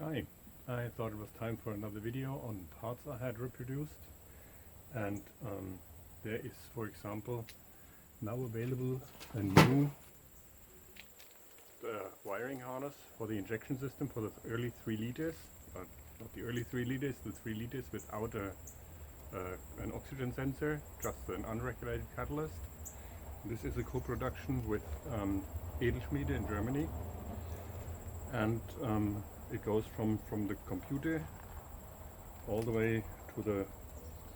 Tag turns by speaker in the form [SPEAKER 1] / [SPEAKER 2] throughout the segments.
[SPEAKER 1] Hi, I thought it was time for another video on parts I had reproduced, and there is, for example, now available a new wiring harness for the injection system for the early 3 liters, not the early 3 liters, the 3 liters without an oxygen sensor, just an unregulated catalyst. This is a co-production with L-Jetronic in Germany, and it goes from the computer all the way to the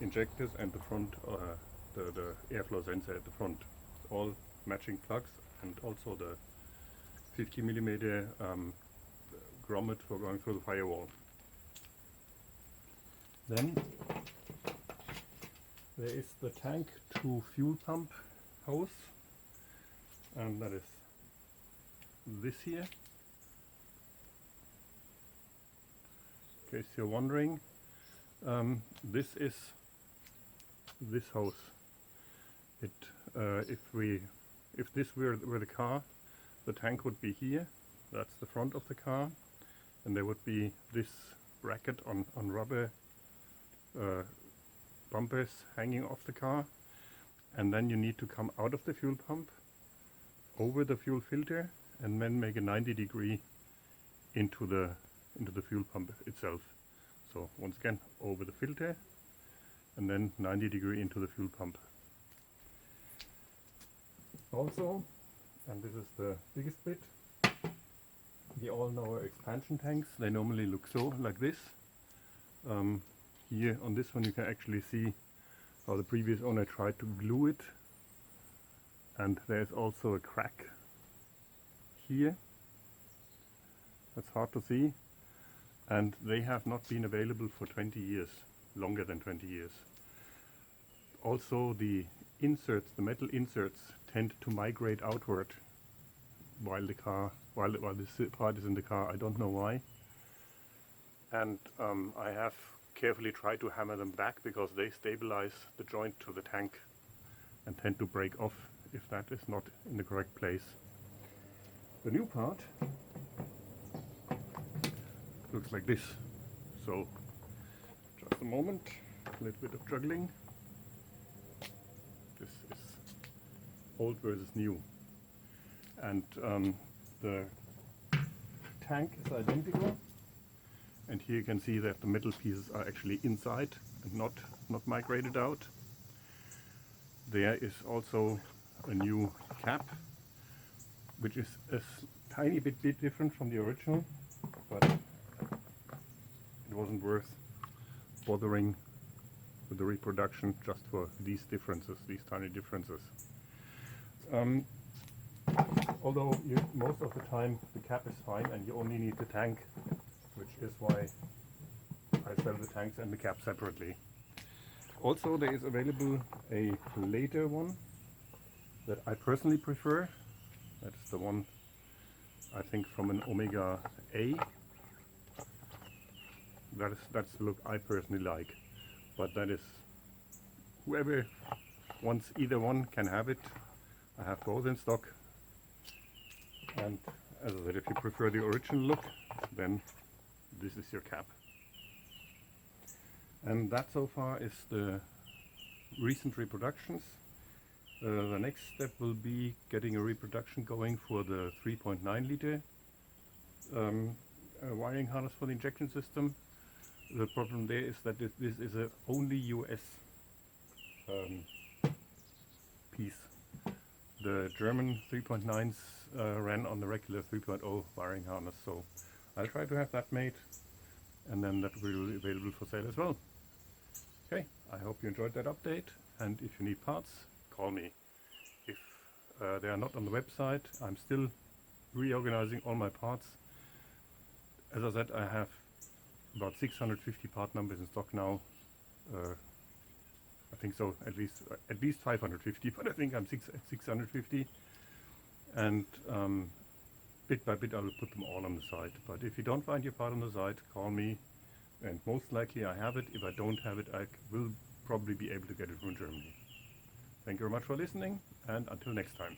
[SPEAKER 1] injectors and the front, the airflow sensor at the front. All matching plugs, and also the 50mm grommet for going through the firewall. Then there is the tank to fuel pump hose, and that is this here. In case you're wondering, this is this hose. If this were the car, the tank would be here. That's the front of the car, and there would be this bracket on rubber bumpers hanging off the car, and then you need to come out of the fuel pump, over the fuel filter, and then make a 90-degree into the fuel pump itself. So once again, over the filter, and then 90-degree into the fuel pump. Also, and this is the biggest bit, we all know our expansion tanks. They normally look like this. Here on this one you can actually see how the previous owner tried to glue it, and there's also a crack here. That's hard to see, and they have not been available for 20 years, longer than 20 years. Also the inserts, the metal inserts, tend to migrate outward while this part is in the car. I don't know why, and I have carefully tried to hammer them back because they stabilize the joint to the tank and tend to break off if that is not in the correct place. The new part looks like this. So just a moment, a little bit of juggling. This is old versus new, and the tank is identical, and here you can see that the metal pieces are actually inside and not migrated out. There is also a new cap, which is a tiny bit different from the original, but it wasn't worth bothering with the reproduction just for these differences, these tiny differences. Although most of the time the cap is fine and you only need the tank, which is why I sell the tanks and the cap separately. Also, there is available a later one that I personally prefer. That's the one, I think, from an Omega A. That's the look I personally like, but that is, whoever wants either one can have it. I have both in stock, and as I said, if you prefer the original look, then this is your cap. And that so far is the recent reproductions. The next step will be getting a reproduction going for the 3.9 liter wiring harness for the injection system. The problem there is that this is a only US piece. The German 3.9s ran on the regular 3.0 wiring harness, so I'll try to have that made, and then that will be available for sale as well. Okay, I hope you enjoyed that update, and if you need parts, call me. If they are not on the website, I'm still reorganizing all my parts. As I said, I have about 650 part numbers in stock now. I think so, at least 550, but I think I'm at 650, and bit by bit I will put them all on the site. But if you don't find your part on the site, call me, and most likely I have it. If I don't have it, I will probably be able to get it from Germany. Thank you very much for listening, and until next time.